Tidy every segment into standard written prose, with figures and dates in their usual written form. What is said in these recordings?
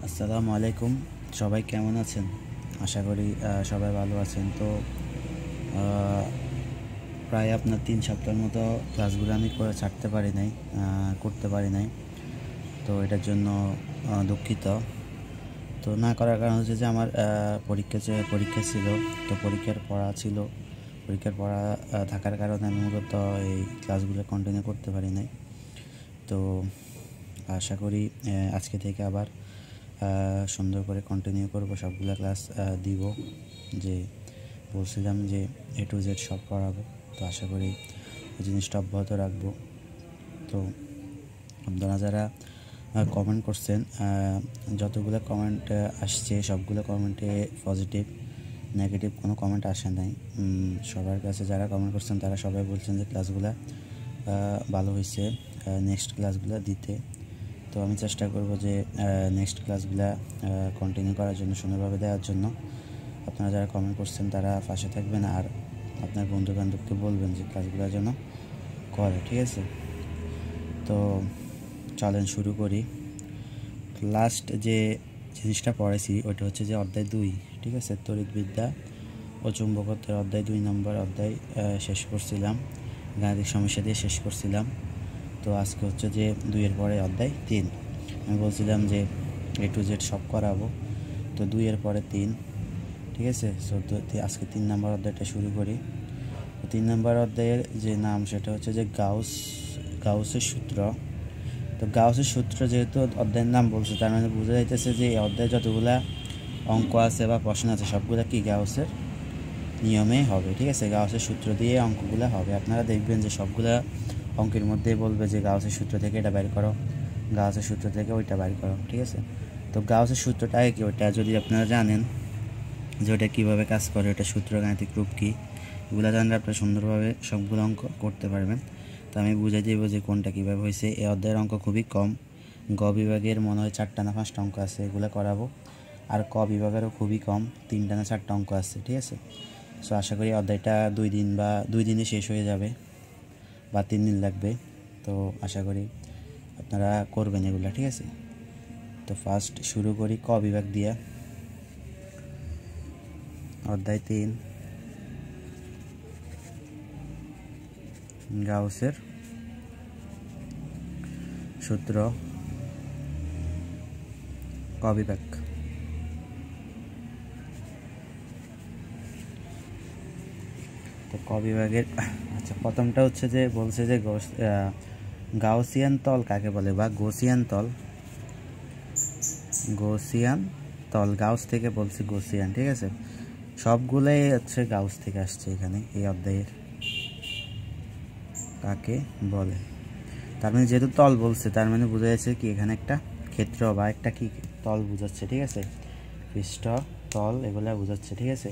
আসসালামু আলাইকুম। সবাই কেমন আছেন? আশা করি সবাই ভালো আছেন। তো প্রায় আপনার 3 সপ্তাহের মতো ক্লাসগুলো আমি করতে পারি নাই। তো এটার জন্য দুঃখিত। তো না করার কারণ হচ্ছে যে আমার পরীক্ষা ছিল। তো পরীক্ষার পড়া থাকার কারণে আমি মূলত এই ক্লাসগুলো কন্টিনিউ করতে পারি নাই। তো আশা করি আজকে থেকে আবার সুন্দর করে কন্টিনিউ করব, সবগুলো ক্লাস দিব। যে বলছিলাম যে A to Z সব করাবো। তো আশা করি এই জিনিসটা অব্যাহত রাখবো। তো আপনারা যারা কমেন্ট করছেন, যতগুলো কমেন্ট আসছে সবগুলো কমেন্টে পজিটিভ, নেগেটিভ কোনো কমেন্ট আসে নাই। সবার কাছে যারা কমেন্ট করছেন তারা সবাই বলছেন যে ক্লাসগুলো ভালো হয়েছে, নেক্সট ক্লাসগুলো দিতে। তো আমি চেষ্টা করব যে নেক্সট ক্লাসগুলো কন্টিনিউ করার জন্য, সুন্দরভাবে দেওয়ার জন্য। আপনারা যারা কমেন্ট করছেন তারা পাশে থাকবেন আর আপনার বন্ধুবান্ধবকে বলবেন যে ক্লাসগুলো যেন করে, ঠিক আছে? তো চলেন শুরু করি। লাস্ট যে জিনিসটা পড়েছি ওইটা হচ্ছে যে অধ্যায় 2, ঠিক আছে? তড়িৎবিদ্যা ও চুম্বকত্বের অধ্যায় 2 নম্বর অধ্যায় শেষ করছিলাম, গাণিতিক সমস্যা দিয়ে শেষ করছিলাম। তো আজকে হচ্ছে যে 2-এর পরে অধ্যায় 3। আমি বলছিলাম যে A to Z সব করাবো, তো 2-এর পরে 3, ঠিক আছে? সো আজকে 3 নম্বর অধ্যায়টা শুরু করি। তো 3 নম্বর অধ্যায়ের যে নাম সেটা হচ্ছে যে গাউসের সূত্র। তো গাউসের সূত্র যেহেতু অধ্যায়ের নাম বলছে, তার মানে বোঝা যাইতেছে যে এই অধ্যায়ে যতগুলা অঙ্ক আছে বা প্রশ্ন আছে সবগুলা কি গাউসের নিয়মে হবে, ঠিক আছে? গাউসের সূত্র দিয়ে অঙ্কগুলো হবে। আপনারা দেখবেন যে সবগুলা অঙ্কের মধ্যে বলবে যে গাউসের সূত্র থেকে এটা বের করো, গাউসের সূত্র থেকে ওইটা বের করো, ঠিক আছে? তো গাউসের সূত্রটা কি, ওইটা যদি আপনারা জানেন যে ওটা কীভাবে কাজ করে, ওটা সূত্র, গাণিতিক রূপ কী, এগুলো জানলে আপনারা সুন্দরভাবে সবগুলো অঙ্ক করতে পারবেন। তো আমি বুঝাই দেব যে কোনটা কীভাবে হয়েছে। এই অধ্যায়ের অঙ্ক খুবই কম। গ বিভাগের মনে হয় 4টা না 5টা অঙ্ক আছে, এগুলো করাবো। আর ক বিভাগেরও খুবই কম, 3টা না 4টা অঙ্ক আছে, ঠিক আছে? সো আশা করি অধ্যায়টা 2 দিনে শেষ হয়ে যাবে বা 3 দিন লাগবে। তো আশা করি আপনারা করবেন এগুলো, ঠিক আছে? তো ফার্স্ট শুরু করি ক বিভাগ দিয়ে। অধ্যায় 3, গাউসের সূত্র, ক বিভাগ। তো ক বিভাগের আচ্ছা, প্রথমটা হচ্ছে যে বলছে যে গাউসিয়ান তল কাকে বলে, বা গোসিয়ান তল। গাউস থেকে বলছে গোসিয়ান, ঠিক আছে? সবগুলাই হচ্ছে গাউস থেকে আসছে এখানে এই অধ্যায়ের। কাকে বলে, তার মানে যেহেতু তল বলছে তার মানে বোঝা যাচ্ছে কি এখানে একটা ক্ষেত্র বা একটা কি তল বোঝাচ্ছে, ঠিক আছে? পৃষ্ঠ, তল এগুলা বোঝাচ্ছে, ঠিক আছে?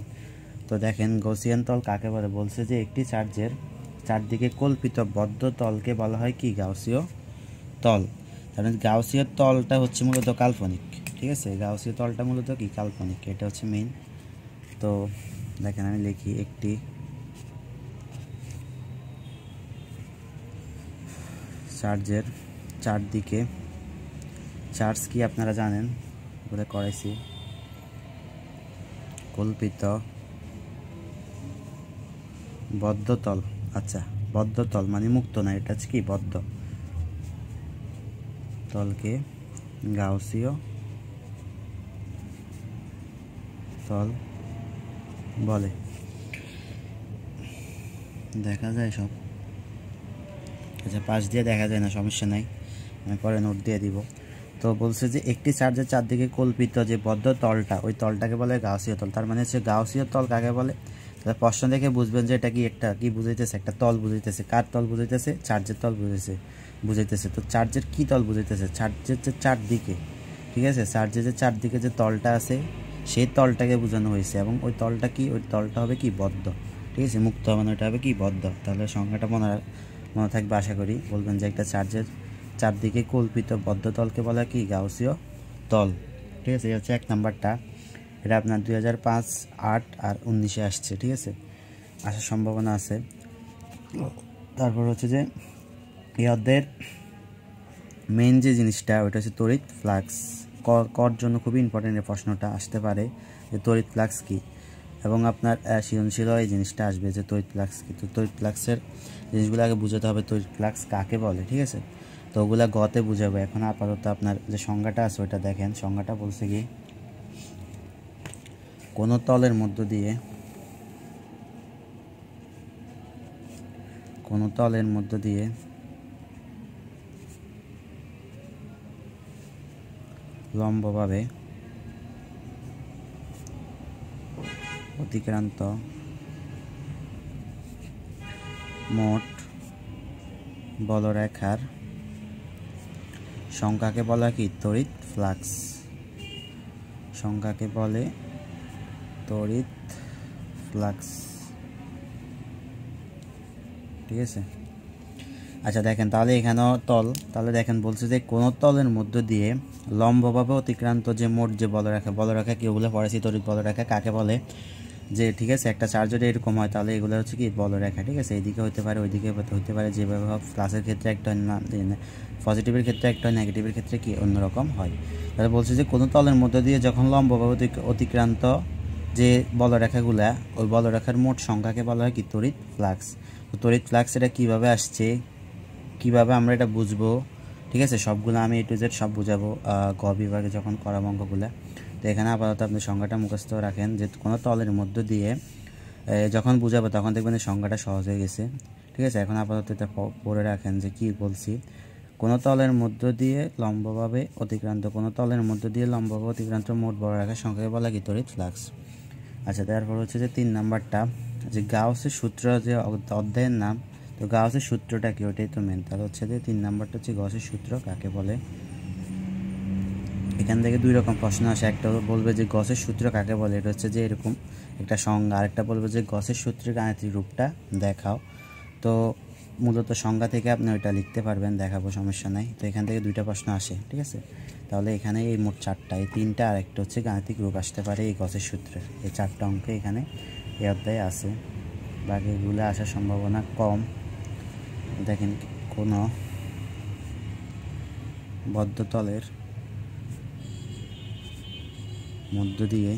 তো দেখেন গৌসিয়ান তল কাকে বলে, বলছে যে একটি চার্জের চারদিকে কল্পিত বদ্ধ তলকে বলা হয় কি গাউসীয় তল। তার মানে গাউসীয় তলটা হচ্ছে মূলত কাল্পনিক, ঠিক আছে? গাউসীয় তলটা মূলত কি কাল্পনিক, এটা হচ্ছে মেইন। তো দেখেন আমি লিখি, একটি চার্জের চারদিকে, চার্জ কি আপনারা জানেন, বলে করাইছি, কল্পিত বদ্ধ তল। আচ্ছা, বদ্ধ তল মানে মুক্ত না, এটা হচ্ছে কি বদ্ধ তলকে গাউসীয় তল বলে। দেখা যায় সব, আচ্ছা পাশ দিয়ে দেখা যায় না, সমস্যা নাই, আমি পরে নোট দিয়ে দিব। তো বলছে যে একটি চার্জের চারদিকে কল্পিত যে বদ্ধ তলটা, ওই তলটাকে বলে গাউসীয় তল। তার মানে হচ্ছে গাউসীয় তল কাকে বলে, তাহলে প্রশ্ন দেখে বুঝবেন যে এটা কি একটা কি বুঝাইতেছে, একটা তল বুঝাইতেছে। কার তল বুঝাইতেছে? চার্জের তল বুঝাইতেছে। তো চার্জের কি তল বুঝাইতেছে? চার্জের যে চারদিকে, ঠিক আছে? চার্জের যে চারদিকে যে তলটা আছে সেই তলটাকে বোঝানো হয়েছে, এবং ওই তলটা কি, ওই তলটা হবে কি বদ্ধ, ঠিক আছে? মুক্ত মানে ওইটা হবে কি বদ্ধ। তাহলে সংখ্যাটা মনে থাকবে আশা করি। বলবেন যে একটা চার্জের চারদিকে কল্পিত বদ্ধ তলকে বলা কি গাউসীয় তল, ঠিক আছে? এই হচ্ছে 1 নাম্বারটা। এটা আপনার 2005, 8 আর 19-এ আসছে, ঠিক আছে? আসার সম্ভাবনা আছে। তারপর হচ্ছে যে এই অধ্যায়ের মেইন যে জিনিসটা ওইটা হচ্ছে তড়িৎ ফ্লাক্স, কর জন্য খুবই ইম্পর্টেন্ট এই প্রশ্নটা আসতে পারে যে তড়িৎ ফ্লাক্স কী, এবং আপনার সৃজনশীলও এই জিনিসটা আসবে যে তড়িৎ ফ্লাক্স কী। তো তড়িৎ ফ্লাক্সের জিনিসগুলো আগে বুঝাতে হবে, তড়িৎ ফ্লাক্স কাকে বলে, ঠিক আছে। তো ওগুলা গতে বুঝাবো। এখন আপাতত আপনার যে সংজ্ঞাটা আছে ওইটা দেখেন। সংজ্ঞাটা বলছে কি, কোনো তলের মধ্য দিয়ে লম্বভাবে অতিক্রান্ত মোট বলরেখার সংখ্যাকে বলা কি তড়িৎ ফ্লাক্স। সংখ্যাকে বলে তড়িৎ ফ্লাক্স, ঠিক আছে। আচ্ছা দেখেন, তাহলে এখানেও তল, তাহলে দেখেন বলছে যে কোনো তলের মধ্য দিয়ে লম্বভাবে অতিক্রান্ত যে মোট যে বলরেখা কি, ওগুলো পড়েছি তড়িৎ বলরেখা কাকে বলে, যে ঠিক আছে একটা চার্জ যদি এরকম হয় তাহলে এগুলো হচ্ছে কি বলরেখা, ঠিক আছে। এইদিকে হতে পারে ওইদিকে হতে পারে, যেভাবে প্লাসের ক্ষেত্রে একটা না, পজিটিভের ক্ষেত্রে একটা হয়, নেগেটিভের ক্ষেত্রে কি অন্যরকম হয়। তাহলে বলছে যে কোনো তলের মধ্য দিয়ে যখন লম্বভাবে অতিক্রান্ত যে বলরেখাগুলা, ওই বলরেখার মোট সংখ্যাকে বলা হয় কি তড়িৎ ফ্লাক্স। তো তড়িৎ ফ্লাক্স এটা কীভাবে আসছে, কীভাবে আমরা এটা বুঝবো, ঠিক আছে, সবগুলো আমি A to Z সব বুঝাবো গ বিভাগে যখন করাবো অঙ্কগুলো। তো এখানে আপাতত আপনি সংজ্ঞাটা মুখস্থ রাখেন যে কোনো তলের মধ্য দিয়ে যখন বুঝাবো তখন দেখবেন সংজ্ঞাটা সহজ হয়ে গেছে, ঠিক আছে। এখন আপাতত এটা পড়ে রাখেন যে কি বলছি। কোনো তলের মধ্য দিয়ে লম্বভাবে অতিক্রান্ত মোট বলরেখার সংখ্যাকে বলা কি তড়িৎ ফ্লাক্স। আচ্ছা, তারপর হচ্ছে যে 3 নাম্বারটা যে গাউসের সূত্র, যে অধ্যায়ের নাম। তো গাউসের সূত্রটা কি, ওটাই তো মেন। তাহলে হচ্ছে যে 3 নাম্বারটা হচ্ছে গাউসের সূত্র কাকে বলে। এখান থেকে 2 রকম প্রশ্ন আসে। একটা বলবে যে গসের সূত্র কাকে বলে, এটা হচ্ছে যে এরকম একটা সংজ্ঞা। আরেকটা বলবে যে গসের সূত্রের গাণিতিক রূপটা দেখাও। তো মূলত সংজ্ঞা থেকে আপনি ওইটা লিখতে পারবেন, দেখাবো, সমস্যা নাই। তো এখান থেকে 2টা প্রশ্ন আসে, ঠিক আছে। তাহলে এখানে এই মোট 4টা, এই 3টা আর একটা হচ্ছে গাণিতিক রূপ আসতে পারে এই গসের সূত্রের। এই 4টা অঙ্ক এখানে এই অধ্যায়ে আছে, বাকিগুলো আসার সম্ভাবনা কম। দেখেন, কোনো বদ্ধতলের মধ্য দিয়ে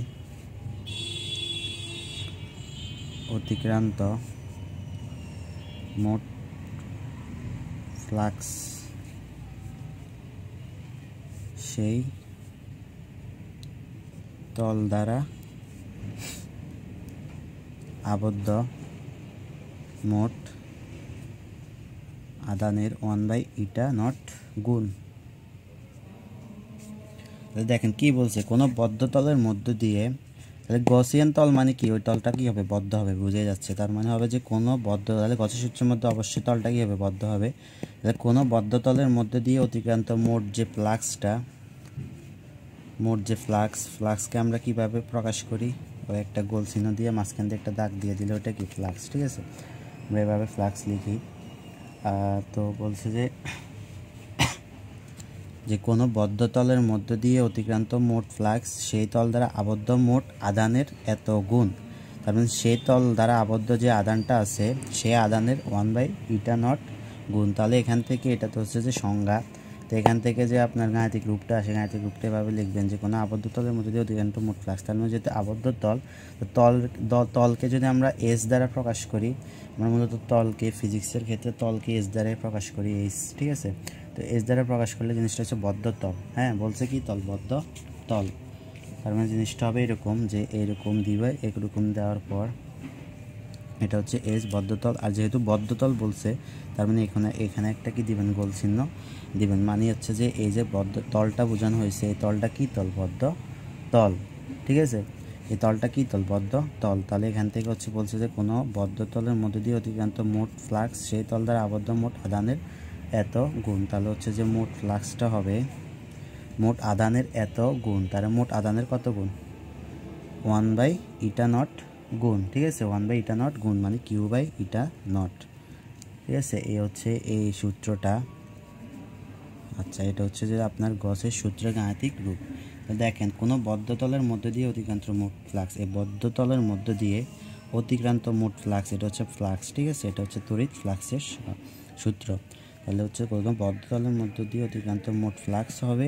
অতিক্রান্ত মোট ফ্লাক্স সেই তল দ্বারা আবদ্ধ মোট আদানের 1/η0 গুণ। দেখেন কি বলছে, কোনো বদ্ধ তলের মধ্য দিয়ে, তাহলে গসিয়ান তল মানে কি, ওই তলটা কি হবে, বদ্ধ হবে, বুঝে যাচ্ছে। তার মানে হবে যে কোনো বদ্ধ, তাহলে গসের সূত্রের মধ্যে অবশ্যই তলটা কি হবে, বদ্ধ হবে। তাহলে কোনো বদ্ধ তলের মধ্যে দিয়ে অতিক্রান্ত মোট যে ফ্লাক্সকে আমরা কিভাবে প্রকাশ করি, ওই একটা গোল চিহ্ন দিয়ে মাঝখান দিয়ে একটা দাগ দিয়ে দিলে ওটা কি ফ্লাক্স, ঠিক আছে। আমরা এভাবে ফ্লাক্স লিখি। তো বলছে যে কোনো বদ্ধ তলের মধ্য দিয়ে অতিক্রান্ত মোট ফ্লাক্স সেই তল দ্বারা আবদ্ধ মোট আদানের এত গুণ। তার মানে সেই তল দ্বারা আবদ্ধ যে আদানটা আছে সেই আদানের 1/η0 গুণ। তাহলে এখান থেকে এটা তো হচ্ছে যে সংজ্ঞা। তো এখান থেকে যে আপনার গাণিতিক রূপটা আসে, গাণিতিক রূপটা এভাবে লিখবেন যে কোনো আবদ্ধ তলের মধ্যে দিয়ে অতিক্রান্ত মোট ফ্লাক্স। তার মানে যেহেতু আবদ্ধ তলকে যদি আমরা এস দ্বারা প্রকাশ করি, আমরা মূলত তলকে ফিজিক্সের ক্ষেত্রে তলকে এস দ্বারাই প্রকাশ করি, এস, ঠিক আছে। তো এস দ্বারা প্রকাশ করলে জিনিসটা হচ্ছে বদ্ধ তল। হ্যাঁ, বলছে কি তল, বদ্ধ তল। তার মানে জিনিসটা হবে এরকম যে এরকম দিবে, এরকম দেওয়ার পর এটা হচ্ছে এস বদ্ধতল। আর যেহেতু বদ্ধতল বলছে তার মানে এখানে একটা কি দিবেন, গোল চিহ্ন দিবেন। মানে হচ্ছে যে এই যে বদ্ধ তলটা বোঝানো হয়েছে, এই তলটা কি তল, বদ্ধ তল, ঠিক আছে। এই তলটা কি তল, বদ্ধ তল। তাহলে এখান থেকে হচ্ছে বলছে যে কোনো বদ্ধ তলের মধ্যে দিয়ে অতিক্রান্ত মোট ফ্লাক্স সেই তল দ্বারা আবদ্ধ মোট আদানের এত গুণ। তাহলে হচ্ছে যে মোট ফ্লাক্সটা হবে মোট আদানের এত গুণ। তাহলে মোট আদানের কত গুণ, 1/η0 গুণ, ঠিক আছে। 1/η0 গুণ মানে Q/η0, ঠিক আছে। এই হচ্ছে এই সূত্রটা। আচ্ছা, এটা হচ্ছে যে আপনার গসের সূত্রের গাণিতিক রূপ। দেখেন, কোনো বদ্ধতলের মধ্য দিয়ে অতিক্রান্ত মোট ফ্লাক্স, এই বদ্ধতলের মধ্য দিয়ে অতিক্রান্ত মোট ফ্লাক্স, এটা হচ্ছে ফ্লাক্স, ঠিক আছে। এটা হচ্ছে তড়িৎ ফ্লাক্সের সূত্র। তাহলে হচ্ছে কোনো বদ্ধতলের মধ্য দিয়ে অতিক্রান্ত মোট ফ্লাক্স হবে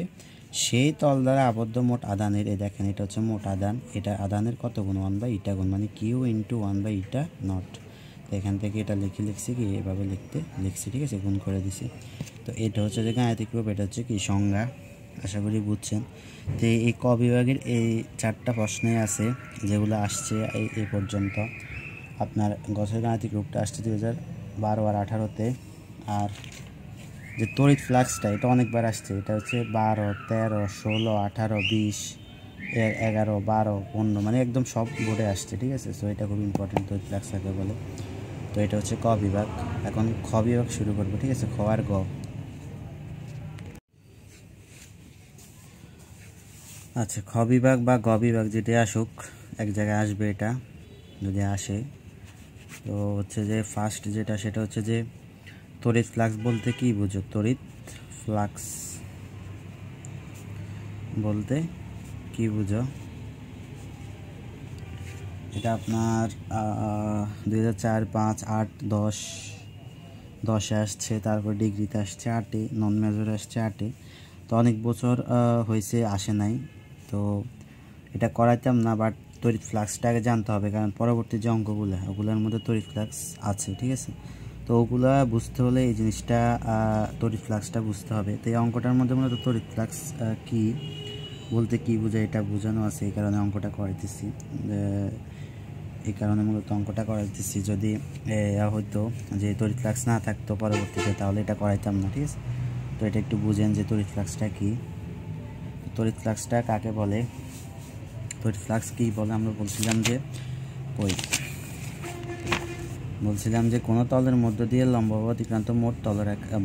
সেই তল দ্বারা আবদ্ধ মোট আদানের, এই দেখেন এটা হচ্ছে মোট আদান, এটা আদানের কত গুণ 1/ইটা গুণ, মানে কিউ ইন্টু 1/ইটা নট। তো এখান থেকে এটা লিখছি কি এভাবে লিখছি, ঠিক আছে, গুণ করে দিছি। তো এটা হচ্ছে যে গাণিতিক রূপ, এটা হচ্ছে কি সংজ্ঞা, আশা করি বুঝছেন। তো এই ক বিভাগের এই 4টা প্রশ্নই আছে যেগুলো আসছে এই পর্যন্ত। আপনার গছের গাণিতিক রূপটা আসছে 2012 আর 18-তে। আর যে তড়িৎ ফ্লাক্সটা এটা অনেকবার আসছে, এটা হচ্ছে 12, 13, 16, 18, 20, 11, 12, 15, মানে একদম সব বোর্ডে আসছে, ঠিক আছে। সো এটা খুব ইম্পর্টেন্ট, তড়িৎ ফ্লাক্স কাকে বলে। তো এটা হচ্ছে ক বিভাগ। এখন খ বিভাগ শুরু করবো, ঠিক আছে, খ আর গ। আচ্ছা, খ বিভাগ বা গ বিভাগ যেটা আসুক, এক জায়গায় আসবে এটা যদি আসে। তো হচ্ছে যে ফার্স্ট যেটা, সেটা হচ্ছে যে তড়িৎ ফ্লাক্স বলতে কি বুঝো? তড়িৎ ফ্লাক্স বলতে কি বুঝো? এটা আপনার 2004, 5, 8, 10 আসছে, তারপর ডিগ্রিতে আসছে 8-এ, নন মেজর আসছে 8-এ। তো অনেক বছর হয়েছে আসে নাই, তো এটা করাইতাম না, বাট তড়িৎ ফ্লাক্সটাকে জানতে হবে, কারণ পরবর্তী যে অঙ্কগুলো ওগুলোর মধ্যে তড়িৎ ফ্লাক্স আছে, ঠিক আছে। তো ওগুলো বুঝতে হলে এই জিনিসটা তড়িৎ ফ্লাক্সটা বুঝতে হবে। তো এই অঙ্কটার মধ্যে মূলত তড়িৎ ফ্লাক্স কি বলতে কি বোঝায় এটা বোঝানো আছে, এই কারণে অঙ্কটা করাইতেছি। মূলত অঙ্কটা করাইতেছি। যদি হয়তো যে তড়িৎ ফ্লাক্স না থাকতো পরবর্তীতে, তাহলে এটা করাইতাম না, ঠিক আছে। তো এটা একটু বুঝেন যে তড়িৎ ফ্লাক্সটা কি, তড়িৎ ফ্লাক্সটা কাকে বলে, তড়িৎ ফ্লাক্স কী বলে। আমরা বলছিলাম যে কোনো তলের মধ্য দিয়ে লম্বভাবে অতিক্রান্ত মোট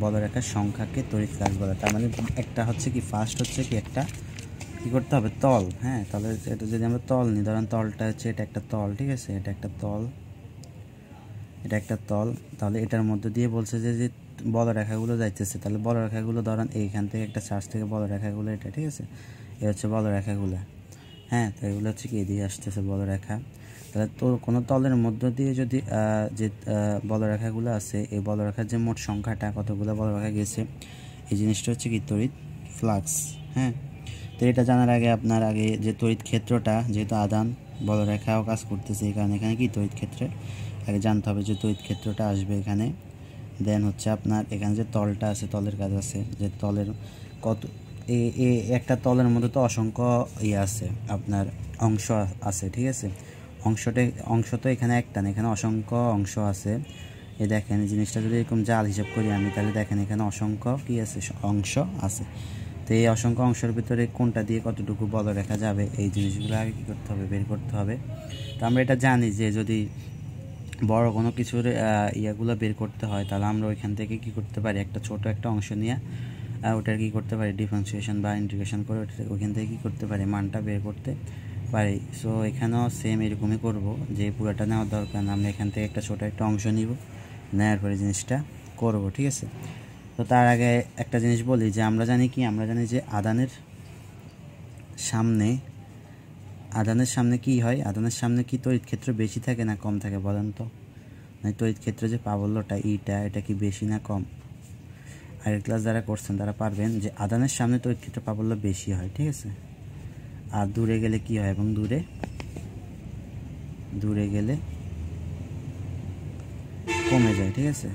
বলরেখার সংখ্যাকে তড়িৎ ফ্লাক্স বলে। তার মানে একটা হচ্ছে কি, ফার্স্ট হচ্ছে কি একটা কী করতে হবে, তল। হ্যাঁ, তাহলে এটা যদি আমরা তল নিই, ধরেন তলটা হচ্ছে এটা একটা তল, ঠিক আছে, এটা একটা তল। তাহলে এটার মধ্য দিয়ে বলছে যে বলরেখাগুলো যাইতেছে, তাহলে বলরেখাগুলো ধরেন এইখান থেকে একটা চার্জ থেকে বলরেখাগুলো এটা, ঠিক আছে, এ হচ্ছে বলরেখাগুলো। হ্যাঁ, তো এগুলো হচ্ছে কি এদিকে আসতেছে বলরেখা। তাহলে তো কোনো তলের মধ্য দিয়ে যদি যে বলরেখাগুলো আছে, এই বলরেখার যে মোট সংখ্যাটা কতগুলো বলরেখা গেছে, এই জিনিসটা হচ্ছে কি তড়িৎ ফ্লাক্স। হ্যাঁ, তো এটা জানার আগে আপনার যে তড়িৎ ক্ষেত্রটা, যেহেতু আদান বলরেখাও কাজ করতেছে, এই কারণে এখানে কি তড়িৎ ক্ষেত্রে আগে জানতে হবে যে তড়িৎ ক্ষেত্রটা আসবে এখানে। দেন হচ্ছে আপনার এখানে যে তলটা আছে, তলের কাজ আছে, যে তলের কত একটা তলের মধ্যে তো অসংখ্য আছে, আপনার অংশ আছে, ঠিক আছে। অংশ তো এখানে একটা না, এখানে অসংখ্য অংশ আছে। এই দেখেন জিনিসটা যদি এরকম জাল হিসাব করি আমি, তাহলে দেখেন এখানে অসংখ্য কি আছে, অংশ আছে। তো এই অসংখ্য অংশের ভিতরে কোনটা দিয়ে কতটুকু বলরেখা যাবে, এই জিনিসগুলো আগে কী করতে হবে, বের করতে হবে। তো আমরা এটা জানি যে যদি বড় কোনো কিছুর ইয়াগুলো বের করতে হয়, তাহলে আমরা ওইখান থেকে কি করতে পারি, একটা ছোট একটা অংশ নিয়ে ওটার কী করতে পারি, ডিফারেন্সিয়েশন বা ইন্টিগ্রেশন করে ওইখান থেকে কী করতে পারি, মানটা বের করতে পারি। সো এখানেও সেম এরকমই করব, যে পুরোটা নেওয়ার দরকার না, আমরা এখান থেকে একটা ছোট একটা অংশ নিব, নেওয়ার পরে জিনিসটা করব, ঠিক আছে। তো তার আগে একটা জিনিস বলি, যে আমরা জানি যে আদানের সামনে কি হয়, আদানের সামনে কি তড়িৎ ক্ষেত্র বেশি থাকে না কম থাকে বলেন তো? মানে তড়িৎ ক্ষেত্রে যে প্রাবল্যটা এটা কি বেশি না কম? আগের ক্লাস যারা করছেন তারা পারবেন যে আদানের সামনে তড়িৎ ক্ষেত্র প্রাবল্য বেশি হয়, ঠিক আছে। আর দূরে গেলে কি হয়, এবং দূরে গেলে কমে যায়, ঠিক আছে।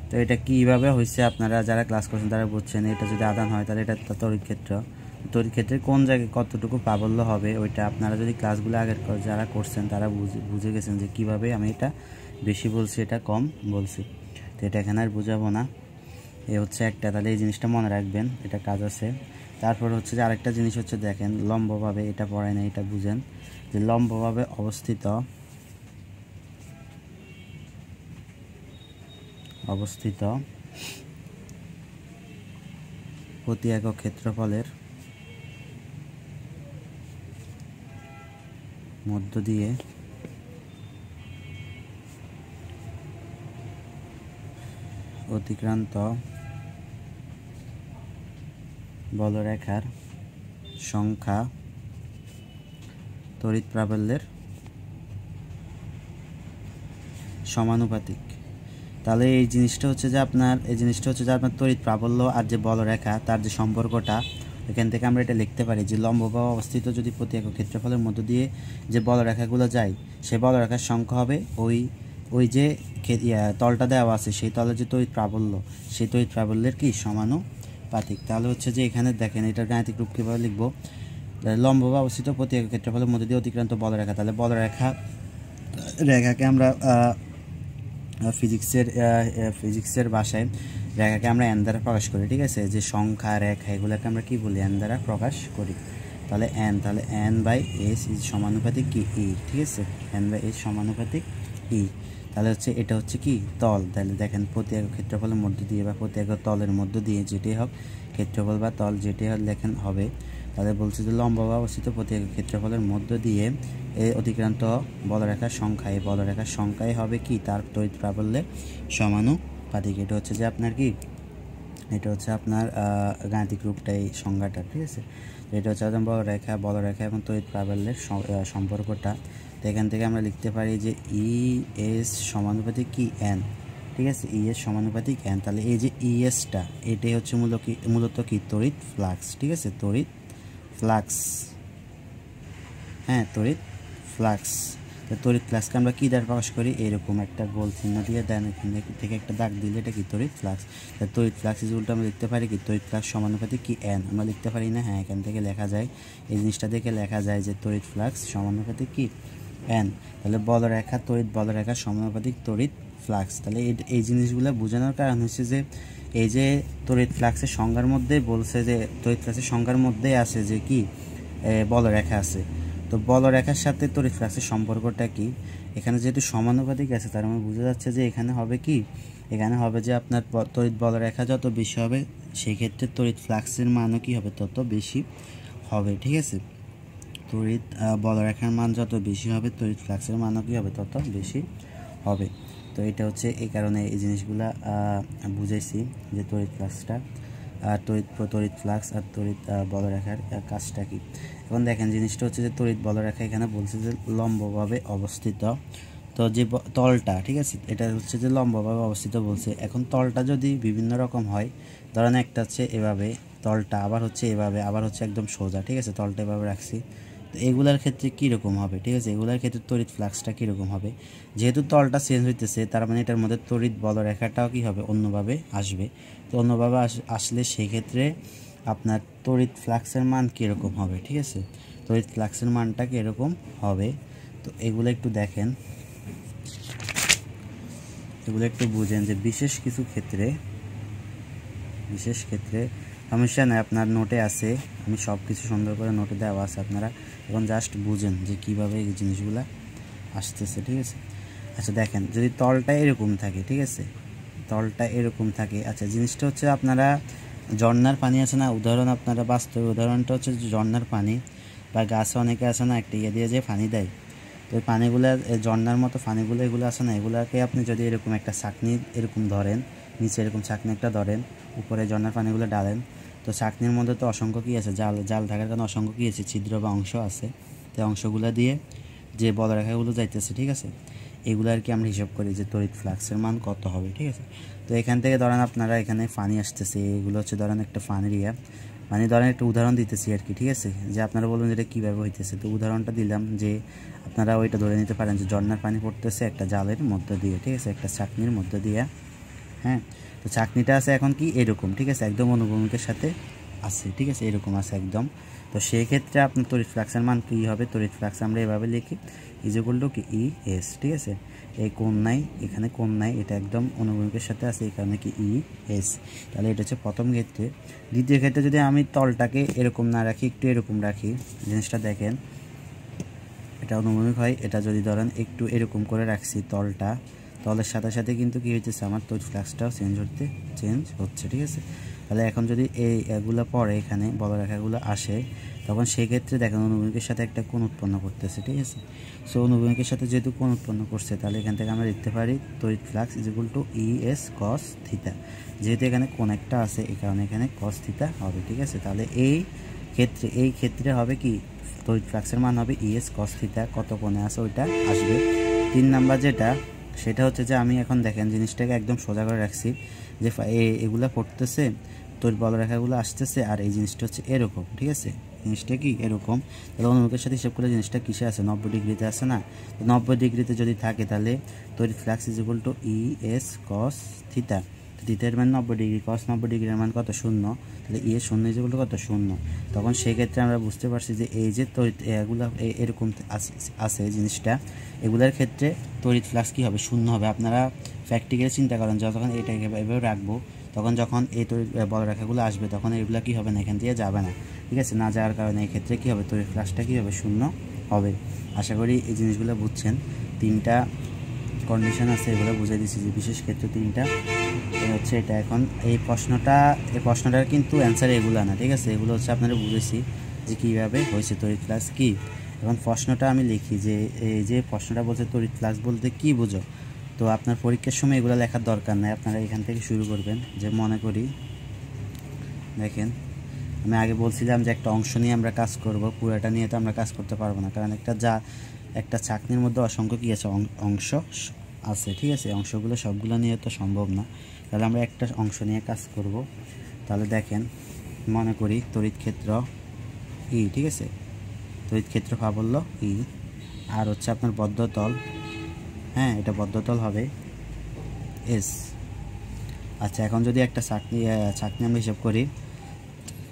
তো এটা কীভাবে হয়েছে, আপনারা যারা ক্লাস করছেন তারা বুঝছেন। এটা যদি আদান হয় তাহলে এটা তড়িৎ ক্ষেত্রে কোন জায়গায় কতটুকু প্রাবল্য হবে, ওইটা আপনারা যদি ক্লাসগুলো আগের যারা করছেন তারা বুঝে গেছেন যে কিভাবে আমি এটা বেশি বলছি, এটা কম বলছি। তো এটা এখানে আর বুঝাবো না, এ হচ্ছে একটা। তাহলে এই জিনিসটা মনে রাখবেন, এটা কাজ আছে। তারপর হচ্ছে যে আরেকটা জিনিস হচ্ছে, দেখেন লম্বভাবে, এটা পড়ায় না, এটা বুঝেন যে লম্বভাবে অবস্থিত প্রতি একক ক্ষেত্রফলের মধ্য দিয়ে অতিক্রান্ত বলরেখার সংখ্যা তড়িৎ প্রাবল্যের সমানুপাতিক। তাহলে এই জিনিসটা হচ্ছে যে আপনার তড়িৎ প্রাবল্য আর যে বলরেখা তার যে সম্পর্কটা, এখান থেকে আমরা এটা লিখতে পারি যে লম্বভাবে অবস্থিত যদি প্রতি একক ক্ষেত্রফলের মধ্য দিয়ে যে বলরেখাগুলো যায় সেই বলরেখার সংখ্যা হবে ওই যে তলটা দেওয়া আছে সেই তলের যে তড়িৎ প্রাবল্য সেই তড়িৎ প্রাবল্যের কি সমানুপাতিক। তাহলে হচ্ছে যে এখানে দেখেন এটার গাণিতিক রূপ কীভাবে লিখব, লম্বভাবে অবস্থিত প্রতি একক ক্ষেত্রফলের মধ্যে দিয়ে অতিক্রান্ত বলরেখা। তাহলে রেখাকে আমরা ফিজিক্সের ভাষায় রেখাকে আমরা এন দ্বারা প্রকাশ করি, ঠিক আছে। যে সংখ্যা রেখা এগুলোকে আমরা কি বলি, এন দ্বারা প্রকাশ করি। তাহলে এন বাই এস ইজ সমানুপাতিক কি ই, ঠিক আছে, এন বাই এস সমানুপাতিক ই। তাহলে হচ্ছে এটা হচ্ছে কি তল। তাহলে দেখেন প্রতি একক ক্ষেত্রফলের মধ্য দিয়ে বা প্রতি একক তলের মধ্য দিয়ে যেটি হোক ক্ষেত্রফল বা তল যেটি হোক লেখেন হবে। তাহলে বলছে যে লম্বভাবে অবস্থিত প্রতি একক ক্ষেত্রফলের মধ্য দিয়ে এই অতিক্রান্ত বলরেখার সংখ্যা, এই বলরেখার সংখ্যাই হবে কি তার তড়িৎ প্রাবল্যের সমানুপাতিক। এটা হচ্ছে যে আপনার কি, এটা হচ্ছে আপনার গাণিতিক রূপটা এই সংজ্ঞাটা, ঠিক আছে। এটা হচ্ছে একদম বলরেখা এবং তড়িৎ প্রাবল্যের সম্পর্কটা। তো এখান থেকে আমরা লিখতে পারি যে ই এস সমানুপাতিক কি এন, ঠিক আছে, ই এস সমানুপাতিক এন। তাহলে এই যে ই এসটা এটাই হচ্ছে মূলত কি তড়িৎ ফ্লাক্স, ঠিক আছে, তড়িৎ ফ্লাক্স, হ্যাঁ তড়িৎ ফ্লাক্স। তো তড়িৎ ফ্লাক্সকে আমরা কী দ্বারা প্রকাশ করি, এরকম একটা গোল চিহ্ন দিয়ে দেন, এখান থেকে একটা দাগ দিলে এটা কি তড়িৎ ফ্লাক্স। তড়িৎ ফ্লাক্স ইজ উল্টো আমরা লিখতে পারি কি তড়িৎ ফ্লাক্স সমানুপাতিক কি এন, আমরা লিখতে পারি না, হ্যাঁ এখান থেকে লেখা যায়, এই জিনিসটা দেখে লেখা যায় যে তড়িৎ ফ্লাক্স সমানুপাতিক কি এন। তাহলে বলরেখা তড়িৎ বলরেখা সমানুপাতিক তড়িৎ ফ্লাক্স। তাহলে এই জিনিসগুলো বোঝানোর কারণ হচ্ছে যে এই যে তড়িৎ ফ্লাক্সের সংজ্ঞার মধ্যে বলছে যে তড়িৎ ফ্লাক্সের সংজ্ঞার মধ্যেই আছে যে কি বলরেখা আছে। তো বলরেখার সাথে তড়িৎ ফ্লাক্সের সম্পর্কটা কি, এখানে যেহেতু সমানুপাতিক আছে তার মানে বোঝা যাচ্ছে যে এখানে হবে কি, এখানে হবে যে আপনার তড়িৎ বলরেখা যত বেশি হবে সেই ক্ষেত্রে তড়িৎ ফ্লাক্সের মানও কি হবে তত বেশি হবে, ঠিক আছে। তড়িৎ বলরেখার মান যত বেশি হবে তড়িৎ ফ্লাক্সের মানও কি হবে তত বেশি হবে। তো এটা হচ্ছে এই কারণে এই জিনিসগুলা বুঝাইছি যে তড়িৎ ফ্লাক্সটা তড়িৎ ফ্লাক্স আর তড়িৎ বলরেখার কাজটা কি। এখন দেখেন জিনিসটা হচ্ছে যে তড়িৎ বলরেখা এখানে বলছে যে লম্বভাবে অবস্থিত, তো যে তলটা, ঠিক আছে, এটা হচ্ছে যে লম্বভাবে অবস্থিত বলছে। এখন তলটা যদি বিভিন্ন রকম হয়, ধরেন একটা হচ্ছে এভাবে তলটা, আবার হচ্ছে এভাবে, আবার হচ্ছে একদম সোজা, ঠিক আছে, তলটা এভাবে রাখছি। তো এগুলার ক্ষেত্রে কীরকম হবে, ঠিক আছে, এগুলার ক্ষেত্রে তড়িৎ ফ্লাক্সটা কীরকম হবে, যেহেতু তলটা চেঞ্জ হইতেছে তার মানে এটার মধ্যে তড়িৎ বলরেখাটাও কী হবে অন্যভাবে আসবে। তো অন্যভাবে আসলে সেই ক্ষেত্রে আপনার তড়িৎ ফ্লাক্সের মান কীরকম হবে, ঠিক আছে, তড়িৎ ফ্লাক্সের মানটা কীরকম হবে। তো এগুলো একটু দেখেন, এগুলো একটু বুঝেন যে বিশেষ ক্ষেত্রে সমস্যা নেই, আপনার নোটে আছে, আমি সব কিছু সুন্দর করে নোটে দেওয়া আছে, আপনারা এখন জাস্ট বুঝেন যে কীভাবে এই জিনিসগুলো আসতেছে, ঠিক আছে। আচ্ছা দেখেন যদি তলটা এরকম থাকে, ঠিক আছে, তলটা এরকম থাকে, আচ্ছা জিনিসটা হচ্ছে আপনারা ঝর্নার পানি আছে না, উদাহরণ আপনারা বাস্তব উদাহরণটা হচ্ছে ঝর্নার পানি বা গাছে অনেকে আছে না একটা ইয়ে দিয়ে যে পানি দেয়, তো ওই পানিগুলো ঝর্নার মতো পানিগুলো এগুলো আছে না, এগুলোকে আপনি যদি এরকম একটা ছাঁকনি এরকম ধরেন, নিচে এরকম ছাঁকনি একটা ধরেন, উপরে ঝর্নার পানিগুলো ডালেন, তো ছাঁকনির মধ্যে তো অসংখ্য কী আছে, জাল থাকার কারণে অসংখ্য কী আছে ছিদ্র বা অংশ আছে, তো অংশগুলো দিয়ে যে বলরেখাগুলো যাইতেছে, ঠিক আছে, এগুলো আর কি আমরা হিসাব করি যে তড়িৎ ফ্লাক্সের মান কত হবে, ঠিক আছে। তো এখান থেকে ধরেন আপনারা এখানে পানি আসতেছে, এগুলো হচ্ছে ধরেন একটা পানির মানে ধরেন একটা উদাহরণ দিতেছি আর কি, ঠিক আছে, যে আপনারা বলুন যেটা কীভাবে হইতেছে। তো উদাহরণটা দিলাম যে আপনারা ওইটা ধরে নিতে পারেন যে ঝর্নার পানি পড়তেছে একটা জালের মধ্য দিয়ে, ঠিক আছে, একটা ছাঁকনির মধ্য দিয়ে, হ্যাঁ, তো ছাঁকনিটা আছে এখন কি এরকম, ঠিক আছে, একদম অনুভূমিকের সাথে আছে, ঠিক আছে, এরকম আছে একদম। তো সেই ক্ষেত্রে আপনার তড়িৎ ফ্লাক্সের মান কী হবে, তড়িৎ ফ্লাক্স আমরা এভাবে লিখি ইজ ইকুয়াল টু কি ই এস, ঠিক আছে, এই কোণ নাই, এখানে কোণ নাই, এটা একদম অনুভূমিকের সাথে আছে, এই কারণে কি ই এস। তাহলে এটা হচ্ছে প্রথম ক্ষেত্রে। দ্বিতীয় ক্ষেত্রে যদি আমি তলটাকে এরকম না রাখি, একটু এরকম রাখি, জিনিসটা দেখেন এটা অনুভূমিক হয়, এটা যদি ধরেন একটু এরকম করে রাখছি তলের সাথে সাথে কিন্তু কী হইতেছে আমার তড়িৎ ফ্লাক্সটাও চেঞ্জ হচ্ছে, ঠিক আছে। তাহলে এখন যদি এগুলো পরে এখানে বলরেখাগুলো আসে তখন সেক্ষেত্রে দেখেন অনুভূমিকের সাথে একটা কোণ উৎপন্ন করতেছে, ঠিক আছে। সো অনুভূমিকের সাথে যেহেতু কোণ উৎপন্ন করছে তাহলে এখান থেকে আমরা লিখতে পারি তড়িৎ flux is equal to E S cos theta, যেহেতু এখানে কোণ একটা আছে এই কারণে এখানে কস থিটা হবে, ঠিক আছে। তাহলে এই ক্ষেত্রে হবে কি তড়িৎ ফ্লাক্সের মান হবে ই এস কস থিটা, কত কোণে আছে ওইটা আসবে। 3 নাম্বার যেটা সেটা হচ্ছে যে আমি এখন দেখেন জিনিসটাকে একদম সোজা করে রাখছি যে এগুলা পড়তেছে তড়িৎ বলরেখাগুলো আসতেছে আর এই জিনিসটা হচ্ছে এরকম, ঠিক আছে, জিনিসটা কি এরকম, তাহলে অনুভূকের সাথে হিসাব করলে জিনিসটা কিসে আছে, 90 ডিগ্রিতে আছে না। তো 90 ডিগ্রিতে যদি থাকে তাহলে তড়িৎ flux is equal to E S cos theta. থিটার মান 90 ডিগ্রি, কস 90 ডিগ্রির মান কত, 0, তাহলে ই এর 0 ইজ ইকুয়াল টু কত, 0। তখন সেক্ষেত্রে আমরা বুঝতে পারছি যে এই যে তড়িৎ এগুলো এরকম আছে জিনিসটা, এগুলোর ক্ষেত্রে তড়িৎ ফ্লাক্স কী হবে, 0 হবে। আপনারা প্র্যাকটিক্যালি চিন্তা করেন, যখন এটাকে এভাবে রাখবো তখন যখন এই তড়িৎ বলরেখাগুলো আসবে তখন এগুলো কী হবে না, এখান দিয়ে যাবে না, ঠিক আছে, না যাওয়ার কারণে এই ক্ষেত্রে কী হবে, তড়িৎ ফ্লাক্সটা কী হবে, 0 হবে। আশা করি এই জিনিসগুলো বুঝছেন। 3টা কন্ডিশন আছে, এগুলো বুঝিয়ে দিচ্ছি যে বিশেষ ক্ষেত্রে 3টা হচ্ছে এটা। এখন এই প্রশ্নটার কিন্তু অ্যান্সার এগুলো না, ঠিক আছে, এগুলো হচ্ছে আপনারা বুঝেছি যে কীভাবে হয়েছে তড়িৎ ফ্লাক্স কী। এখন প্রশ্নটা আমি লিখি যে এই যে প্রশ্নটা বলছে তড়িৎ ফ্লাক্স বলতে কী বুঝো। তো আপনার পরীক্ষার সময় এগুলো লেখার দরকার নাই, আপনারা এখান থেকে শুরু করবেন। যে মনে করি দেখেন, আমি আগে বলছিলাম যে একটা অংশ নিয়ে আমরা কাজ করব, পুরোটা নিয়ে তো আমরা কাজ করতে পারবো না, কারণ একটা চাকনির মধ্যে অসংখ্য কী আছে, অংশ আছে, ঠিক আছে, অংশগুলো সবগুলো নিয়ে তো সম্ভব না, তাহলে আমরা একটা অংশ নিয়ে কাজ করব। তাহলে দেখেন, মনে করি তড়িৎ ক্ষেত্র ই, ঠিক আছে, তড়িৎ ক্ষেত্র বলল ই, আর হচ্ছে আপনার বদ্ধতল, হ্যাঁ এটা বদ্ধতল হবে এস। আচ্ছা, এখন যদি একটা চাকনি আমরা হিসাব করি,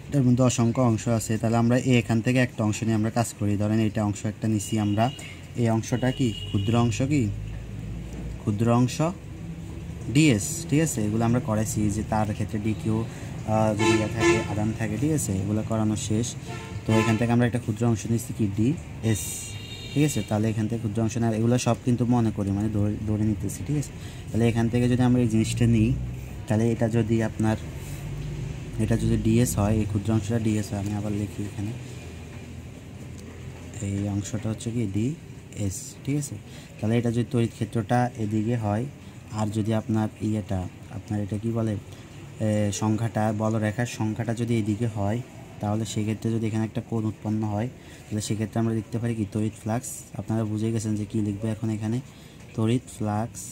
এটার মধ্যে অসংখ্য অংশ আছে, তাহলে আমরা এখান থেকে একটা অংশ নিয়ে আমরা কাজ করি। ধরেন এইটা অংশ একটা নিছি আমরা, এই অংশটা কি ক্ষুদ্র অংশ, কি ক্ষুদ্র অংশ ডিএস, ঠিক আছে, এগুলো আমরা করাইছি যে তার ক্ষেত্রে ডিকিউ যদি থাকে, আদান থাকে, ঠিক আছে, এগুলো করানো শেষ। তো এখান থেকে আমরা একটা ক্ষুদ্র অংশ নিচ্ছি কি ডিএস, ঠিক আছে, তাহলে এখান থেকে ক্ষুদ্র অংশ না, এগুলো সব কিন্তু মনে করি, মানে ধরে নিতেছি, ঠিক আছে। তাহলে এখান থেকে যদি আমরা এই জিনিসটা নিই, তাহলে এটা যদি ডিএস হয়, এই ক্ষুদ্র অংশটা ডিএস হয়, আমি আবার লিখি এখানে, এই অংশটা হচ্ছে কি ডিএস, ঠিক আছে। তাহলে এটা যদি তড়িৎ ক্ষেত্রটা এদিকে হয়, আর যদি আপনার আপনার এটা কি বলে, সংখ্যাটা বলরেখার সংখ্যাটা যদি এদিকে হয়, তাহলে সেক্ষেত্রে যদি এখানে একটা কোণ উৎপন্ন হয়, তাহলে সেক্ষেত্রে আমরা লিখতে পারি কি তড়িৎ ফ্লাক্স। আপনারা বুঝে গেছেন যে কি লিখবো এখন এখানে, তড়িৎ ফ্লাক্স।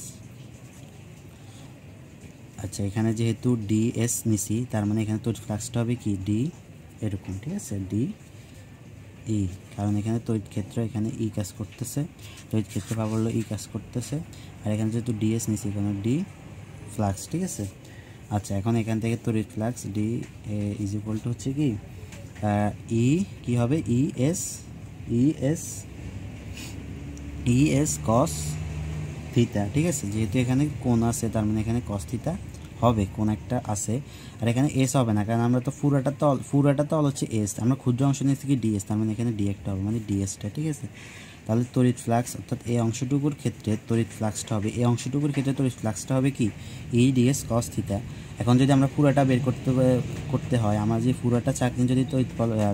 আচ্ছা, এখানে যেহেতু ডিএস নিছি, তার মানে এখানে তড়িৎ ফ্লাক্সটা হবে কি ডি এরকম, ঠিক আছে, ডি ই, কারণ এখানে তড়িৎ ক্ষেত্র এখানে ই কাজ করতেছে, তড়িৎ ক্ষেত্র বললো ই কাজ করতেছে, আর এখানে যেহেতু ডিএস নিছি এখানে ডি ফ্লাক্স, ঠিক আছে। আচ্ছা, এখন এখান থেকে তড়িৎ flux D is equal to হচ্ছে কি ই, কি হবে, ইএস কস থিটা, ঠিক আছে, যেহেতু এখানে কোণ আছে তার মানে এখানে কস থিটা হবে, কোণ একটা আছে, আর এখানে এস হবে না, কারণ আমরা তো পুরাটা তল হচ্ছে এস, আমরা ক্ষুদ্র অংশ নিয়েছি কি ডিএস, তার মানে এখানে ডি একটা হবে, মানে ডিএসটা, ঠিক আছে। তাহলে তড়িৎ ফ্লাক্স অর্থাৎ এই অংশটুকুর ক্ষেত্রে তড়িৎ ফ্লাক্সটা হবে, এই অংশটুকুর ক্ষেত্রে তড়িৎ ফ্লাক্সটা হবে কি ই ডিএস কস থিটা। এখন যদি আমরা পুরাটা বের করতে হয়, আমার যে পুরাটা চাকনি যদি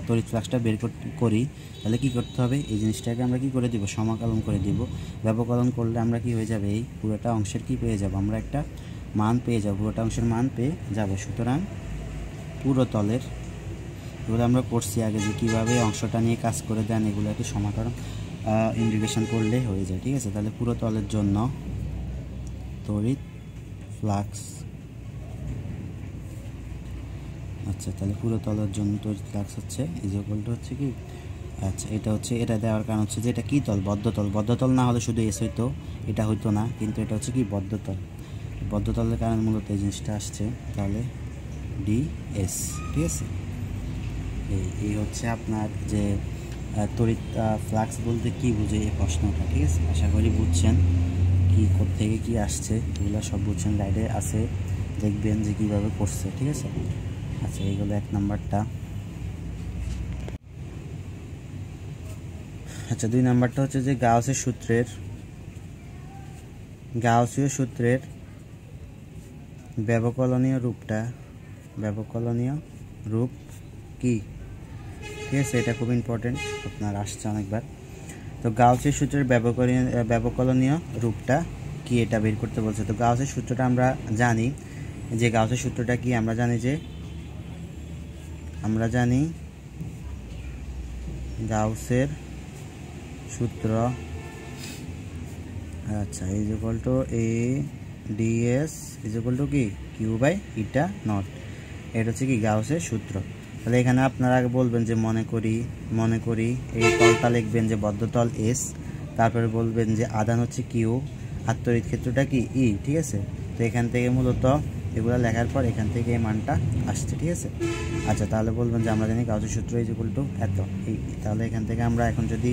তড়িৎ ফ্লাক্সটা বের করি, তাহলে কি করতে হবে, এই জিনিসটাকে আমরা কি করে দিব, সমাকলন করে দিব। ব্যবকলন করলে আমরা কি হয়ে যাবে, এই পুরোটা অংশের কি পেয়ে যাব, আমরা একটা মান পেয়ে যাব, পুরোটা অংশের মান পেয়ে যাব। সুতরাং পুরো তলের, এগুলো আমরা করছি আগে যে কীভাবে অংশটা নিয়ে কাজ করে দেন, এগুলোকে সমাকলন ইন্টিগ্রেশন করলে হয়ে যায়, ঠিক আছে। তাহলে পুরো তলের জন্য তড়িৎ ফ্লাক্স, আচ্ছা, তাহলে পুরো তলের জন্য তড়িৎ ফ্লাক্স হচ্ছে ইজ ইকুয়াল টু হচ্ছে কি, আচ্ছা, এটা দেওয়ার কারণ হচ্ছে যে এটা কি তল, বদ্ধতল না হলে শুধু এস হইতো, এটা হইতো না, কিন্তু এটা হচ্ছে কি বদ্ধতলের কারণে মূলত এই জিনিসটা আসছে, তাহলে ডিএস, ঠিক আছে। এই হচ্ছে আপনার যে তড়িৎ ফ্লাক্স বলতে কি বুঝে এই প্রশ্নটা, ঠিক আছে। আশা করি বুঝছেন কি থেকে কি আসছে, এগুলো সব বুঝছেন, গাইডে আছে, দেখবেন যে কীভাবে করছে, ঠিক আছে। আচ্ছা, এইগুলো 1 নাম্বারটা। আচ্ছা, 2 নাম্বারটা হচ্ছে যে গাউসীয় সূত্রের ব্যবকলনীয় রূপ কি, ঠিক আছে, এটা খুব ইম্পর্টেন্ট, আপনার আসছে অনেকবার। তো গাউসের সূত্রের ব্যবকলনীয় রূপটা কি, এটা বের করতে বলছে। তো গাউসের সূত্রটা আমরা জানি যে গাউসের সূত্রটা কি, আমরা জানি গাউসের সূত্র, আচ্ছা, is equal two A DS is equal two কি কিউ বাই ইটা নট। এটা হচ্ছে কি গাউসের সূত্র। তাহলে এখানে আপনারা আগে বলবেন যে মনে করি এই তলটা লিখবেন যে বদ্ধতল এস, তারপরে বলবেন যে আধান হচ্ছে কিউ, আর তড়িৎ ক্ষেত্রটা কি ই। ঠিক আছে, তো এখান থেকে মূলত এগুলো লেখার পর এখান থেকে এই মানটা আসছে। ঠিক আছে, আচ্ছা তাহলে বলবেন যে আমরা জানি গাউসের সূত্র ইজ ইকুয়াল টু এত। এই তাহলে এখান থেকে আমরা এখন যদি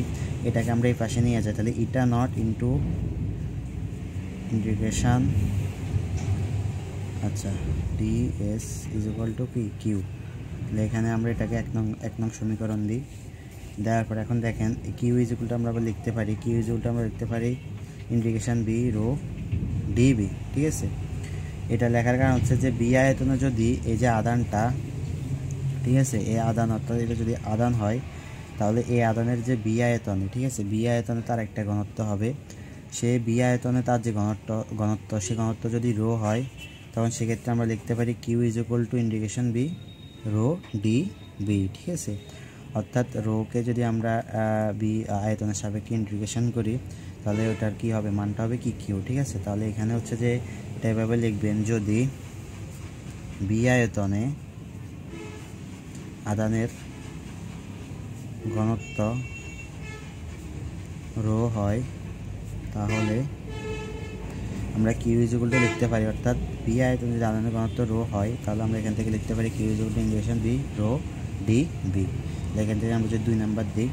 এটাকে আমরা এই পাশে নিয়ে যাই, তাহলে ইটা নট ইন্টু ইন্টিগ্রেশন আচ্ছা D S is equal two কি কিউ। তাহলে এখানে আমরা এটাকে এক নং সমীকরণ দিই, দেওয়ার পর এখন দেখেন কিউ ইজ ইকুয়াল টু আমরা আবার লিখতে পারি, কিউ ইজ ইকুয়াল টু আমরা লিখতে পারি ইন্টিগ্রেশন বি রো ডিবি। ঠিক আছে, এটা লেখার কারণ হচ্ছে যে বি আয়তনে যদি এই যে আদানটা, ঠিক আছে, এই আদান অর্থাৎ এটা যদি আদান হয়, তাহলে এই আদানের যে বি আয়তনে, ঠিক আছে, বি আয়তনে তার একটা ঘনত্ব হবে, সে বি আয়তনে তার যে ঘনত্ব সে ঘনত্ব যদি রো হয়, তখন সেক্ষেত্রে আমরা লিখতে পারি Q is equal to integration B rho D B. ঠিক আছে, অর্থাৎ রোকে যদি আমরা বি আয়তনের সাপেক্ষে ইন্টিগ্রেশন করি, তাহলে ওটার কি হবে, মানটা হবে কি কিউ। ঠিক আছে, তাহলে এখানে হচ্ছে যে এটা এভাবে লিখবেন, যদি বি আয়তনে আদানের ঘনত্ব রো হয়, তাহলে আমরা কিউ ইজ ইকুয়াল টু লিখতে পারি, অর্থাৎ বি আয়তনে যদি আদানের ঘনত্ব রো হয়, তাহলে আমরা এখান থেকে লিখতে পারি Q is equal to integration B rho D B. এখান থেকে আমরা যদি 2 নাম্বার দিই,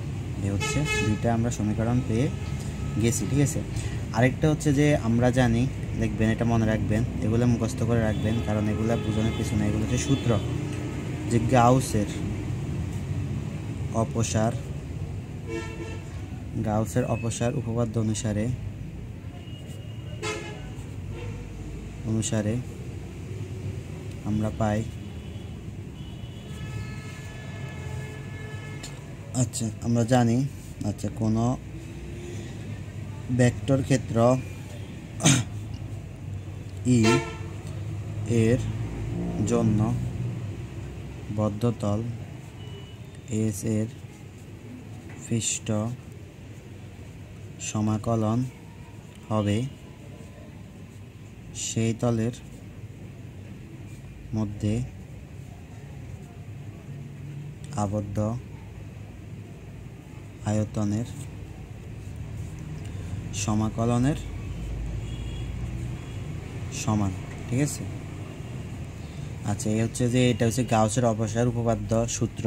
এ হচ্ছে দুইটা আমরা সমীকরণ পেয়ে গেছি। ঠিক আছে, আরেকটা হচ্ছে যে আমরা জানি, দেখবেন এটা মনে রাখবেন, এগুলো মুখস্থ করে রাখবেন, কারণ এগুলো বোঝানোর পিছনে এগুলো হচ্ছে সূত্র, যে গাউসের অপসার উপপাদ্য অনুসারে আমরা পাই, আচ্ছা আমরা জানি, আচ্ছা কোনো ভেক্টর ক্ষেত্র ই এর জন্য বদ্ধতল এস এর পৃষ্ঠ সমাকলন হবে সেই তলের মধ্যে আবদ্ধ আয়তনের সমাকলনের সমান। ঠিক আছে, আচ্ছা এই হচ্ছে যে এটা হচ্ছে গাউসের অপসার উপপাদ্য সূত্র।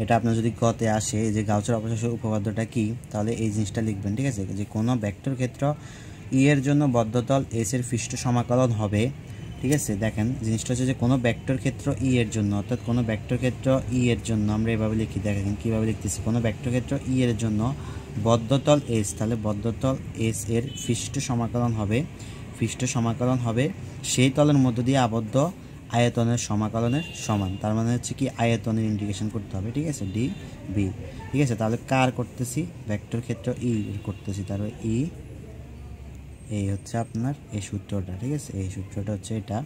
এটা আপনার যদি গতে আসে যে গাউসের অপসার উপপাদ্যটা কি, তাহলে এই জিনিসটা লিখবেন। ঠিক আছে, যে কোনো ভেক্টর ক্ষেত্র ই এর জন্য বদ্ধতল এস এর পৃষ্ঠ সমাকলন হবে। ঠিক আছে, দেখেন জিনিসটা হচ্ছে যে কোনো ভেক্টর ক্ষেত্র ই এর জন্য, অর্থাৎ কোনো ভেক্টর ক্ষেত্র ই এর জন্য আমরা এভাবে লিখি, দেখেন কীভাবে লিখতেছি, কোনো ভেক্টর ক্ষেত্র ই এর জন্য বদ্ধতল এস, তাহলে বদ্ধতল এস এর পৃষ্ঠ সমাকলন হবে সেই তলের মধ্য দিয়ে আবদ্ধ আয়তনের সমাকলনের সমান। তার মানে হচ্ছে কি আয়তনের ইন্টিগ্রেশন করতে হবে। ঠিক আছে, ডি বি। ঠিক আছে, তাহলে কার করতেছি, ভেক্টর ক্ষেত্র ই করতেছি, তাহলে ই এই হচ্ছে আপনার এই সূত্রটা। ঠিক আছে, এই সূত্রটা হচ্ছে এটা।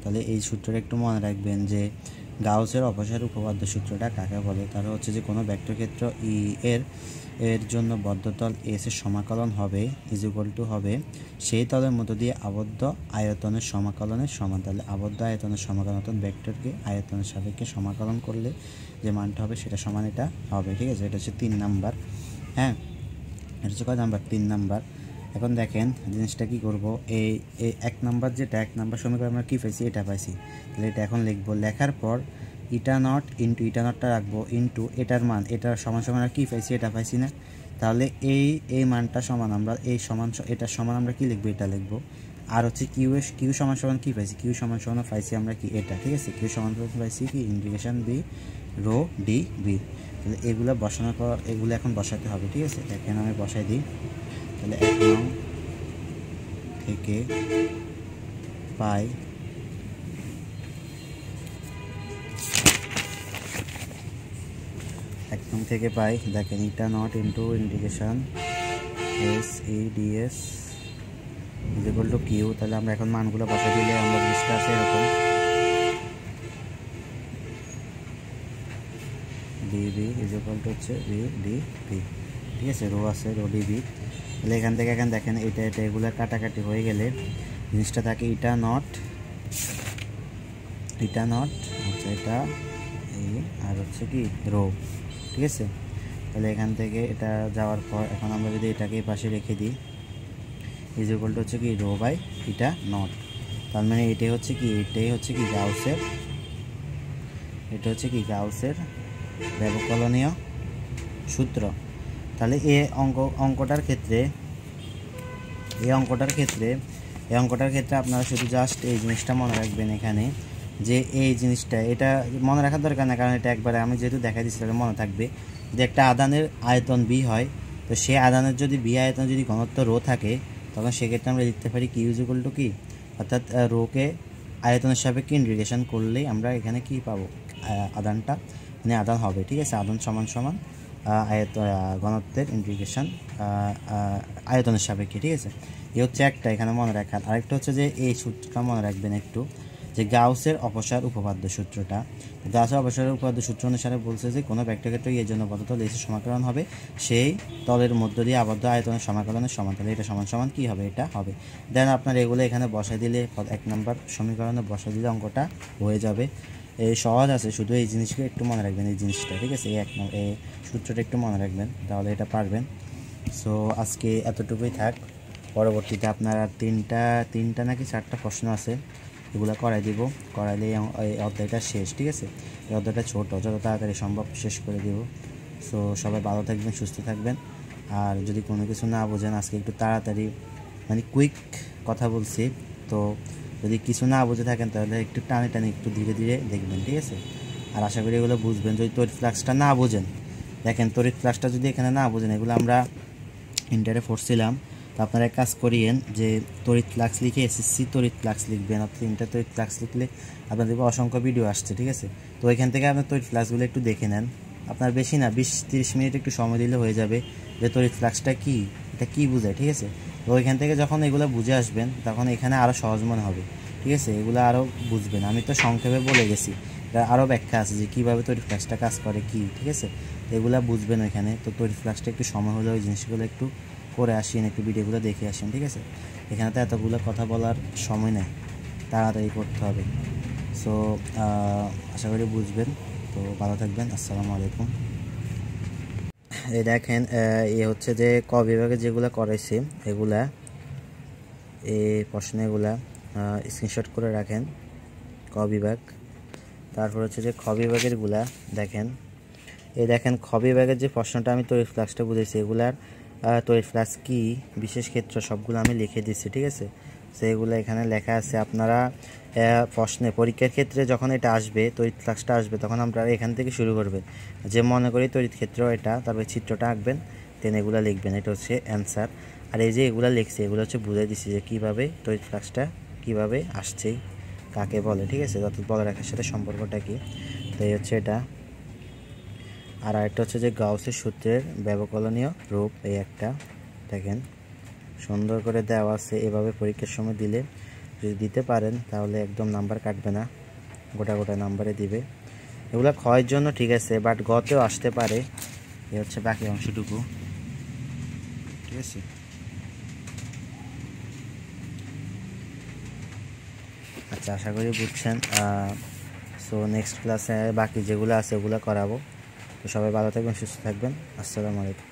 তাহলে এই সূত্রটা একটু মনে রাখবেন যে গাউসের অপসার উপপাদ্য সূত্রটা কাকে বলে, তার হচ্ছে যে কোনো ভেক্টর ক্ষেত্র ই এর জন্য বদ্ধতল এস এর সমাকলন হবে ইজ ইকুয়াল টু হবে সেই তলের মধ্য দিয়ে আবদ্ধ আয়তনের সমাকলনের সমান। তাহলে আবদ্ধ আয়তনের সমাকলন অর্থাৎ ভেক্টরকে আয়তনের সাপেক্ষে সমাকলন করলে যে মানটা হবে সেটা সমান এটা হবে। ঠিক আছে, এটা হচ্ছে 3 নাম্বার। হ্যাঁ, এটা হচ্ছে কয় নাম্বার, 3 নাম্বার। এখন দেখেন জিনিসটা কি করব, এই 1 নাম্বার যেটা 1 নাম্বার সমীকরণ আমরা কী পাইছি, এটা পাইছি। তাহলে এটা এখন লিখবো, লেখার পর ইটা নট ইন্টু ইটা নটটা রাখবো ইন্টু এটার মান, এটার সমান সমান আর কী পাইছি, এটা পাইছি না। তাহলে এই মানটা সমান আমরা এই সমান, এটার সমান আমরা কি লিখবো, এটা লিখবো। আর হচ্ছে কিউ সমান সমান কী পাইছি, কিউ সমান সমান পাইছি আমরা কি এটা। ঠিক আছে, কিউ সমান সমান পাইছি কি integration B rho D B. তাহলে এগুলো বসানোর পর এগুলো এখন বসাতে হবে। ঠিক আছে, এখানে আমি বসাই দিই। তাহলে 1 নং থেকে পাই দেখেন ইটা not into integration S E DS is equal to Q. তাহলে আমরা এখন মানগুলো বসাই দিলে আমরা জিনিসটা আছে এরকম ডিবি ইজ ইকুয়াল টু হচ্ছে বি ডি বি। ঠিক আছে, রো আছে রো ডিবি। তাহলে এখান থেকে এখন দেখেন এটা এগুলো কাটাকাটি হয়ে গেলে জিনিসটা থাকে ইটা নট এটা নট, আচ্ছা এটা এই, আর হচ্ছে কি রো, ঠিক আছে। তাহলে এখান থেকে এটা যাওয়ার পর এখন আমরা যদি এটাকে এই পাশে রেখে দিই, ইজ ইকুয়াল টু হচ্ছে কি রো বাই এটা নট। তার মানে এটাই হচ্ছে কি গাউসের, এটা হচ্ছে কি গাউসের ব্যবকলনীয় সূত্র। তাহলে এই অঙ্কটার ক্ষেত্রে আপনারা শুধু জাস্ট এই জিনিসটা মনে রাখবেন এখানে, যে এই জিনিসটা এটা মনে রাখার দরকার না, কারণ এটা একবারে আমি যেহেতু দেখা দিচ্ছি তাহলে মনে থাকবে। যে একটা আধানের আয়তন বি হয়, তো সেই আধানের যদি বি আয়তন যদি ঘনত্ব রো থাকে, তখন সেক্ষেত্রে আমরা লিখতে পারি কিউ ইজ ইকুয়াল টু কি, অর্থাৎ রোকে আয়তনের সাপেক্ষে ইন্টিগ্রেশন করলেই আমরা এখানে কি পাবো, আধানটা মানে আধান হবে, ঠিক আছে। আধান সমান সমান ঘনত্বের ইন্টিগ্রেশন আয়তনের সাপেক্ষে, ঠিক আছে। এই হচ্ছে একটা এখানে মনে রাখার। আরেকটা হচ্ছে যে এই সূত্রটা মনে রাখবেন একটু, যে গাউসের অপসার উপপাদ্য সূত্রটা। গাউসের অপসারের উপপাদ্য সূত্র অনুসারে বলছে যে কোনো ভেক্টর ক্ষেত্রে এর জন্য বদ্ধ তল এসে সমাকলন হবে সেই তলের মধ্য দিয়ে আবদ্ধ আয়তনের সমাকলনের সমান। তাহলে এটা সমান সমান কী হবে, এটা হবে। দেন আপনার এগুলো এখানে বসাই দিলে 1 নম্বর সমীকরণে বসাই দিলে অঙ্কটা হয়ে যাবে। এই সহজ আছে, শুধু এই জিনিসকে একটু মনে রাখবেন, এই জিনিসটা, ঠিক আছে। এই সূত্রটা একটু মনে রাখবেন, তাহলে এটা পারবেন। সো আজকে এতটুকুই থাক। পরবর্তীতে আপনারা তিনটা নাকি 4টা প্রশ্ন আছে, এগুলো করাই দিব, করাইলে এই অধ্যায়টা শেষ, ঠিক আছে। এই অধ্যায়টা ছোটো, যত তাড়াতাড়ি সম্ভব শেষ করে দিব। সো সবাই ভালো থাকবেন, সুস্থ থাকবেন। আর যদি কোনো কিছু না বোঝেন, আজকে একটু তাড়াতাড়ি মানে কুইক কথা বলছি, তো যদি কিছু না বুঝে থাকেন তাহলে একটু টানে একটু ধীরে ধীরে দেখবেন, ঠিক আছে। আর আশা করি এগুলো বুঝবেন। যদি তড়িৎ ফ্লাক্সটা না বোঝেন, দেখেন তড়িৎ ফ্লাক্সটা যদি এখানে না বোঝেন, এগুলো আমরা ইন্টারে পড়ছিলাম, তো আপনারা এক কাজ করিয়েন যে তড়িৎ ফ্লাক্স লিখে এসএসসি তড়িৎ ফ্লাক্স লিখবেন, অর্থাৎ ইন্টার তড়িৎ ফ্লাক্স লিখলে আপনাদের অসংখ্য ভিডিও আসছে, ঠিক আছে। তো ওইখান থেকে আপনার তড়িৎ ফ্লাক্সগুলো একটু দেখে নেন। আপনার বেশি না 20-30 মিনিট একটু সময় দিলে হয়ে যাবে যে তড়িৎ ফ্লাক্সটা কী, এটা কী বোঝায়, ঠিক আছে। তো ওইখান থেকে যখন এগুলো বুঝে আসবেন, তখন এখানে আরও সহজ মনে হবে, ঠিক আছে। এগুলো আরও বুঝবেন। আমি তো সংক্ষেপে বলে গেছি, এটা আরও ব্যাখ্যা আছে যে কীভাবে তড়িৎ ফ্লাক্সটা কাজ করে কী, ঠিক আছে। এগুলো বুঝবেন ওইখানে। তো তড়িৎ ফ্লাক্সটা একটু সময় হলে ওই জিনিসগুলো একটু করে আসেন, একটু ভিডিওগুলো দেখে আসেন, ঠিক আছে। এখানে তো এতগুলো কথা বলার সময় নেই, তাড়াতাড়ি করতে হবে। সো আশা করি বুঝবেন। তো ভালো থাকবেন, আসসালামু আলাইকুম। এই দেখেন, এ হচ্ছে যে ক বিভাগে যেগুলো করাইছে, এগুলা এই প্রশ্নগুলা স্ক্রিনশট করে রাখেন, ক বিভাগ। তারপর হচ্ছে যে খ বিভাগেরগুলা দেখেন, এই দেখেন খ বিভাগের যে প্রশ্নটা আমি তড়িৎ ফ্লাক্সটা বুঝেছি, এগুলার তড়িৎ ফ্লাক্স কী, বিশেষ ক্ষেত্র, সবগুলো আমি লিখে দিচ্ছি, ঠিক আছে। সেগুলো এখানে লেখা আছে। আপনারা প্রশ্নে পরীক্ষার ক্ষেত্রে যখন এটা আসবে, তড়িৎ ফ্লাক্সটা আসবে, তখন আপনারা এখান থেকে শুরু করবেন, যে মনে করি তড়িৎ ক্ষেত্র এটা, তারপরে চিত্রটা আঁকবেন, দেন এগুলো লিখবেন, এটা হচ্ছে অ্যান্সার। আর এই যে এগুলো লিখছে, এগুলো হচ্ছে বুঝে দিচ্ছি যে কীভাবে তড়িৎ ফ্লাক্সটা কীভাবে আসছে, কাকে বলে, ঠিক আছে, অর্থাৎ বলে রাখার সাথে সম্পর্কটা কী। তো এই হচ্ছে এটা। আর আরেকটা হচ্ছে যে গাউসের সূত্রের ব্যবকলনীয় রূপ, এই একটা দেখেন সুন্দর করে দেওয়া আছে। এভাবে পরীক্ষার সময় দিলে, যদি দিতে পারেন তাহলে একদম নাম্বার কাটবে না, গোটা গোটা নাম্বারে দিবে। এগুলো ক্ষয়ের জন্য ঠিক আছে, বাট গতেও আসতে পারে। এ হচ্ছে বাকি অংশটুকু, ঠিক আছে। আচ্ছা, আশা করি বুঝছেন। সো নেক্সট ক্লাসে বাকি যেগুলো আছে ওগুলো করাবো। তো সবাই ভালো থাকবেন, সুস্থ থাকবেন, আসসালামু আলাইকুম।